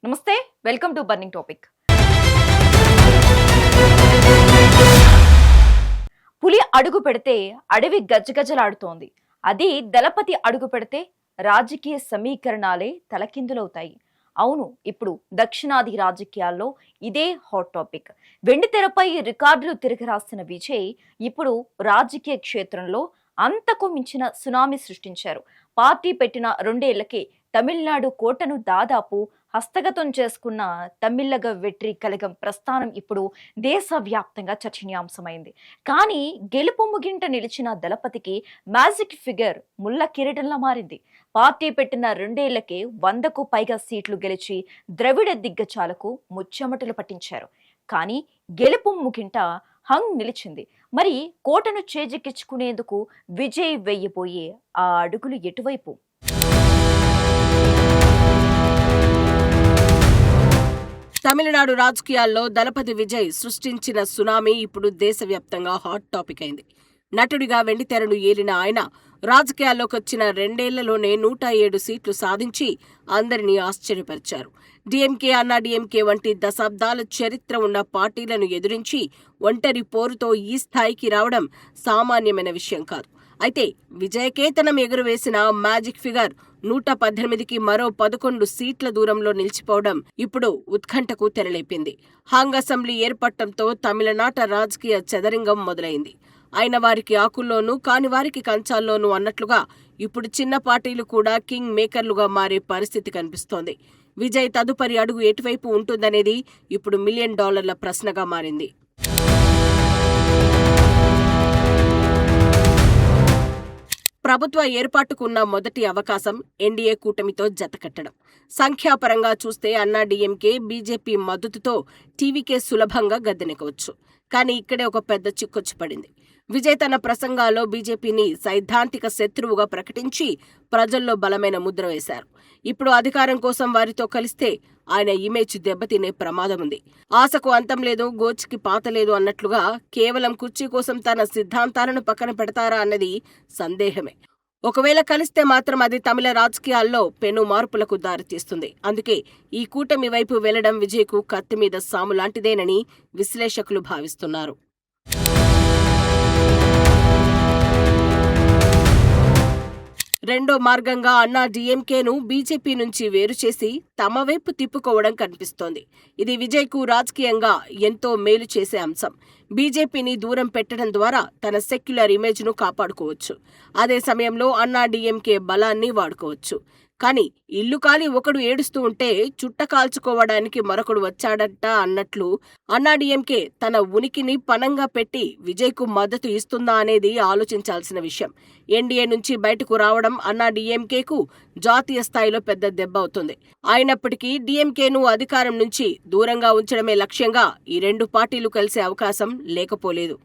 నమస్తే, welcome to burning topic. పులి అడుగు పెడితే అడవి గజగజలాడుతోంది. అది దళపతి అడుగు పెడితే రాజకీయ సమీకరణాలే తలకిందులవుతాయి. అవును, ఇప్పుడు దక్షిణాది రాజకీయాల్లో ఇదే హాట్ టాపిక్. వెండితెరపై రికార్డులు తిరగరాసిన విజయ్ ఇప్పుడు రాజకీయ క్షేత్రంలో అంతకు మించిన సునామీ సృష్టించారు. పార్టీ పెట్టిన 2 ఏళ్లకే తమిళనాడు కోటను దాదాపు హస్తగతం చేసుకున్న తమిళగ వెట్రి కలగం ప్రస్థానం ఇప్పుడు దేశవ్యాప్తంగా చర్చనీయాంశమైంది. కానీ గెలుపు ముగింట నిలిచిన దళపతికి మ్యాజిక్ ఫిగర్ ముళ్ళ కిరీటంలా మారింది. పార్టీ పెట్టిన 2 ఏళ్లకే 100కు పైగా సీట్లు గెలిచి ద్రవిడ దిగ్గజాలకు ముచ్చెమటలు పట్టించారు. కానీ గెలుపు ముగింట హంగ్ నిలిచింది. మరి కోటను చేజిక్కించుకునేందుకు విజయ్ వెయ్యబోయే ఆ అడుగులు ఎటువైపు? తమిళనాడు రాజకీయాల్లో దళపతి విజయ్ సృష్టించిన సునామీ ఇప్పుడు దేశవ్యాప్తంగా హాట్ టాపిక్ అయింది. నటుడిగా వెండితెరను ఏలిన ఆయన రాజకీయాల్లోకొచ్చిన 2 ఏళ్లలోనే 107 సీట్లు సాధించి అందరినీ ఆశ్చర్యపరిచారు. డీఎంకే, అన్నా డీఎంకే వంటి దశాబ్దాల చరిత్ర ఉన్న పార్టీలను ఎదురించి ఒంటరి పోరుతో ఈ స్థాయికి రావడం సామాన్యమైన విషయం కాదు. అయితే విజయకేతనం ఎగురవేసిన మ్యాజిక్ ఫిగర్ 118కి మరో 11 సీట్ల దూరంలో నిలిచిపోవడం ఇప్పుడు ఉత్కంఠకు తెరలేపింది. హాంగ్ అసెంబ్లీ ఏర్పడటంతో తమిళనాట రాజకీయ చెదరింగం మొదలైంది. అయిన వారికి ఆకుల్లోనూ కాని వారికి కంచాల్లోనూ అన్నట్లుగా ఇప్పుడు చిన్న పార్టీలు కూడా కింగ్ మేకర్లుగా మారే పరిస్థితి కనిపిస్తోంది. విజయ్ తదుపరి అడుగు ఎటువైపు ఉంటుందనేది ఇప్పుడు $1 మిలియన్ ప్రశ్నగా మారింది. ప్రభుత్వ ఏర్పాటుకున్న మొదటి అవకాశం ఎన్డీఏ కూటమితో జతకట్టడం. సంఖ్యాపరంగా చూస్తే అన్నా డీఎంకే, బీజేపీ మద్దతుతో టీవీకే సులభంగా గద్దెనెక్కవచ్చు. కానీ ఇక్కడే ఒక పెద్ద చిక్కొచ్చి పడింది. విజయ్ తన ప్రసంగాల్లో బీజేపీని సైద్ధాంతిక శత్రువుగా ప్రకటించి ప్రజల్లో బలమైన ముద్ర వేశారు. ఇప్పుడు అధికారం కోసం వారితో కలిస్తే ఆయన ఇమేజ్ దెబ్బతినే ప్రమాదం ఉంది. ఆశకు అంతం లేదు, గోచికి పాత లేదు అన్నట్లుగా కేవలం కుర్చీ కోసం తన సిద్ధాంతాలను పక్కన పెడతారా అన్నది సందేహమే. ఒకవేళ కలిస్తే మాత్రం అది తమిళ రాజకీయాల్లో పెను మార్పులకు దారితీస్తుంది. అందుకే ఈ కూటమి వైపు వెళ్లడం విజయ్కు కత్తి మీద సాము లాంటిదేనని విశ్లేషకులు భావిస్తున్నారు. రెండో మార్గంగా అన్నా డీఎంకేను బీజేపీ నుంచి వేరుచేసి తమ వైపు తిప్పుకోవడం కనిపిస్తోంది. ఇది విజయ్కు రాజకీయంగా ఎంతో మేలు చేసే అంశం. బీజేపీని దూరం పెట్టడం ద్వారా తన సెక్యులర్ ఇమేజ్ను కాపాడుకోవచ్చు. అదే సమయంలో అన్నా డీఎంకే బలాన్ని వాడుకోవచ్చు. కానీ ఇల్లు కాలి ఒకడు ఏడుస్తూ ఉంటే చుట్ట కాల్చుకోవడానికి మరొకడు వచ్చాడట అన్నట్లు అన్నా డీఎంకే తన ఉనికిని పణంగా పెట్టి విజయ్కు మద్దతు ఇస్తుందా అనేది ఆలోచించాల్సిన విషయం. ఎన్డీఏ నుంచి బయటకు రావడం అన్నా డీఎంకేకు జాతీయ స్థాయిలో పెద్ద దెబ్బ అవుతుంది. అయినప్పటికీ డీఎంకేను అధికారం నుంచి దూరంగా ఉంచడమే లక్ష్యంగా ఈ 2 పార్టీలు కలిసే అవకాశం లేకపోలేదు.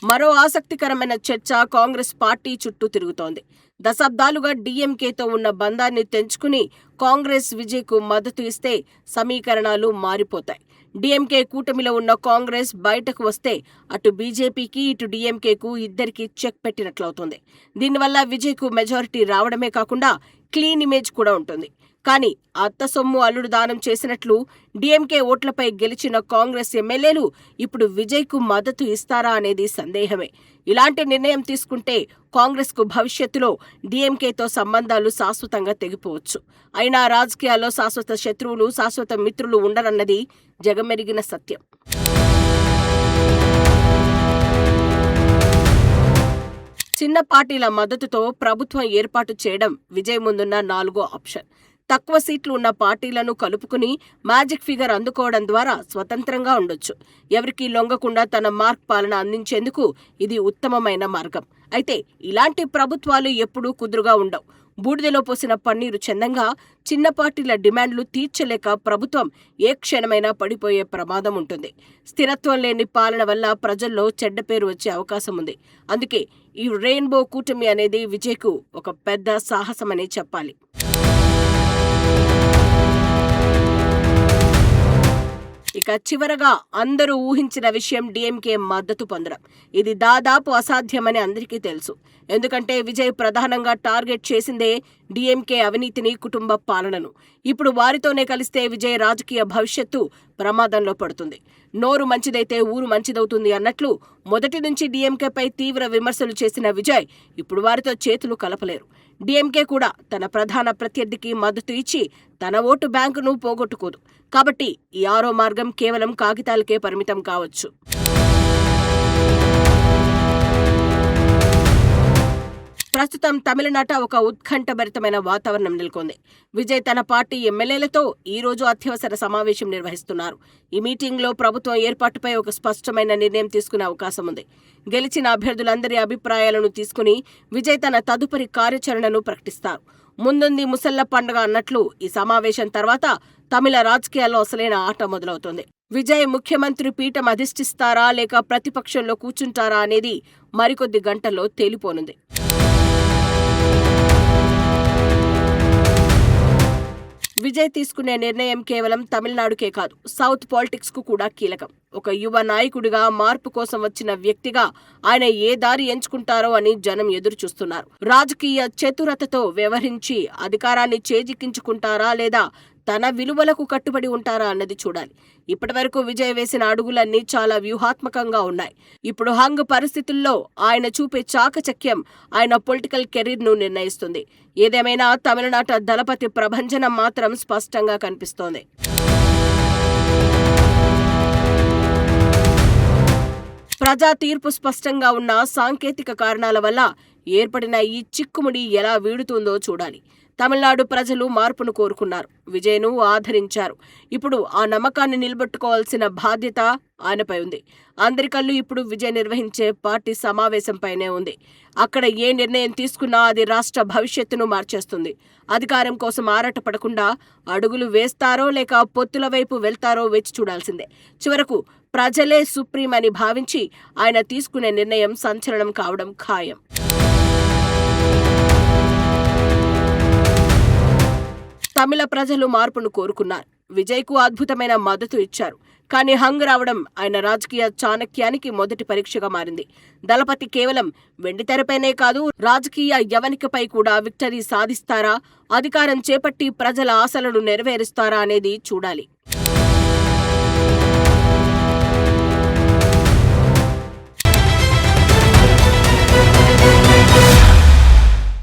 మరో ఆసక్తికరమైన చర్చ కాంగ్రెస్ పార్టీ చుట్టూ తిరుగుతోంది. దశాబ్దాలుగా డీఎంకేతో ఉన్న బంధాన్ని తెంచుకుని కాంగ్రెస్ విజయ్కు మద్దతు ఇస్తే సమీకరణాలు మారిపోతాయి. డీఎంకే కూటమిలో ఉన్న కాంగ్రెస్ బయటకు వస్తే అటు బీజేపీకి ఇటు డీఎంకేకు ఇద్దరికి చెక్ పెట్టినట్లవుతుంది. దీనివల్ల విజయ్కు మెజారిటీ రావడమే కాకుండా క్లీన్ ఇమేజ్ కూడా ఉంటుంది. కానీ అత్త సొమ్ము అల్లుడు దానం చేసినట్లు డీఎంకే ఓట్లపై గెలిచిన కాంగ్రెస్ ఎమ్మెల్యేలు ఇప్పుడు విజయ్కు మద్దతు ఇస్తారా అనేది సందేహమే. ఇలాంటి నిర్ణయం తీసుకుంటే కాంగ్రెస్కు భవిష్యత్తులో డీఎంకేతో సంబంధాలు శాశ్వతంగా తెగిపోవచ్చు. అయినా రాజకీయాల్లో శాశ్వత శత్రువులు, శాశ్వత మిత్రులు ఉండరన్నది జగమెరిగిన సత్యం. చిన్న పార్టీల మద్దతుతో ప్రభుత్వం ఏర్పాటు చేయడం విజయ్ ముందున్న 4వ ఆప్షన్. తక్కువ సీట్లు ఉన్న పార్టీలను కలుపుకుని మ్యాజిక్ ఫిగర్ అందుకోవడం ద్వారా స్వతంత్రంగా ఉండొచ్చు. ఎవరికీ లొంగకుండా తన మార్క్ పాలన అందించేందుకు ఇది ఉత్తమమైన మార్గం. అయితే ఇలాంటి ప్రభుత్వాలు ఎప్పుడూ కుదురుగా ఉండవు. బూడిదలో పోసిన పన్నీరు చందంగా చిన్న పార్టీల డిమాండ్లు తీర్చలేక ప్రభుత్వం ఏ క్షణమైనా పడిపోయే ప్రమాదం ఉంటుంది. స్థిరత్వం లేని పాలన వల్ల ప్రజల్లో చెడ్డ పేరు వచ్చే అవకాశం ఉంది. అందుకే ఈ రెయిన్బో కూటమి అనేది విజయ్కు ఒక పెద్ద సాహసమనే చెప్పాలి. ఇక చివరగా అందరూ ఊహించిన విషయం డీఎంకే మద్దతు పొందడం. ఇది దాదాపు అసాధ్యమని అందరికీ తెలుసు. ఎందుకంటే విజయ్ ప్రధానంగా టార్గెట్ చేసిందే డీఎంకే అవినీతిని, కుటుంబ పాలనను. ఇప్పుడు వారితోనే కలిస్తే విజయ్ రాజకీయ భవిష్యత్తు ప్రమాదంలో పడుతుంది. నోరు మంచిదైతే ఊరు మంచిదవుతుంది అన్నట్లు మొదటి నుంచి డీఎంకేపై తీవ్ర విమర్శలు చేసిన విజయ్ ఇప్పుడు వారితో చేతులు కలపలేరు. డీఎంకే కూడా తన ప్రధాన ప్రత్యర్థికి మద్దతు ఇచ్చి తన ఓటు బ్యాంకును పోగొట్టుకోదు. కాబట్టి ఈ ఆరో మార్గం కేవలం కాగితాలకే పరిమితం కావచ్చు. ప్రస్తుతం తమిళనాట ఒక ఉత్కంఠభరితమైన వాతావరణం నెలకొంది. విజయ్ తన పార్టీ ఎమ్మెల్యేలతో ఈ రోజు అత్యవసర సమావేశం నిర్వహిస్తున్నారు. ఈ మీటింగ్లో ప్రభుత్వం ఏర్పాటుపై ఒక స్పష్టమైన నిర్ణయం తీసుకునే అవకాశం ఉంది. గెలిచిన అభ్యర్థులందరి అభిప్రాయాలను తీసుకుని విజయ్ తన తదుపరి కార్యాచరణను ప్రకటిస్తారు. ముందుంది ముసళ్ల పండుగ అన్నట్లు ఈ సమావేశం తర్వాత తమిళ రాజకీయాల్లో అసలైన ఆట మొదలవుతోంది. విజయ్ ముఖ్యమంత్రి పీఠం అధిష్ఠిస్తారా లేక ప్రతిపక్షంలో కూర్చుంటారా అనేది మరికొద్ది గంటల్లో తేలిపోనుంది. విజయ్ తీసుకునే నిర్ణయం కేవలం తమిళనాడుకే కాదు, సౌత్ పాలిటిక్స్ కు కూడా కీలకం. ఒక యువ నాయకుడిగా, మార్పు కోసం వచ్చిన వ్యక్తిగా ఆయన ఏ దారి ఎంచుకుంటారో అని జనం ఎదురు చూస్తున్నారు. రాజకీయ చతురతతో వ్యవహరించి అధికారాన్ని చేజిక్కించుకుంటారా లేదా తన విలువలకు కట్టుబడి ఉంటారా అన్నది చూడాలి. ఇప్పటివరకు విజయ్ వేసిన అడుగులన్నీ చాలా వ్యూహాత్మకంగా ఉన్నాయి. ఇప్పుడు హంగ్ పరిస్థితుల్లో ఆయన చూపే చాకచక్యం ఆయన పొలిటికల్ కెరీర్ ను నిర్ణయిస్తుంది. ఏదేమైనా తమిళనాట దళపతి ప్రభంజనం మాత్రం స్పష్టంగా కనిపిస్తోంది. ప్రజా తీర్పు స్పష్టంగా ఉన్న సాంకేతిక కారణాల వల్ల ఏర్పడిన ఈ చిక్కుముడి ఎలా వీడుతుందో చూడాలి. తమిళనాడు ప్రజలు మార్పును కోరుకున్నారు, విజయ్ను ఆదరించారు. ఇప్పుడు ఆ నమ్మకాన్ని నిలబెట్టుకోవాల్సిన బాధ్యత ఆయనపై ఉంది. అందరి కళ్ళు ఇప్పుడు విజయ్ నిర్వహించే పార్టీ సమావేశంపైనే ఉంది. అక్కడ ఏ నిర్ణయం తీసుకున్నా అది రాష్ట్ర భవిష్యత్తును మార్చేస్తుంది. అధికారం కోసం ఆరాటపడకుండా అడుగులు వేస్తారో లేక పొత్తుల వైపు వెళ్తారో వేచి చూడాల్సిందే. చివరకు ప్రజలే సుప్రీం అని భావించి ఆయన తీసుకునే నిర్ణయం సంచలనం కావడం ఖాయం. తమిళ ప్రజలు మార్పును కోరుకున్నారు, విజయ్కు అద్భుతమైన మద్దతు ఇచ్చారు. కానీ హంగ్ రావడం ఆయన రాజకీయ చాణక్యానికి మొదటి పరీక్షగా మారింది. దళపతి కేవలం వెండితెరపైనే కాదు, రాజకీయ యవనికపై కూడా విక్టరీ సాధిస్తారా, అధికారం చేపట్టి ప్రజల ఆశలను నెరవేరుస్తారా అనేది చూడాలి.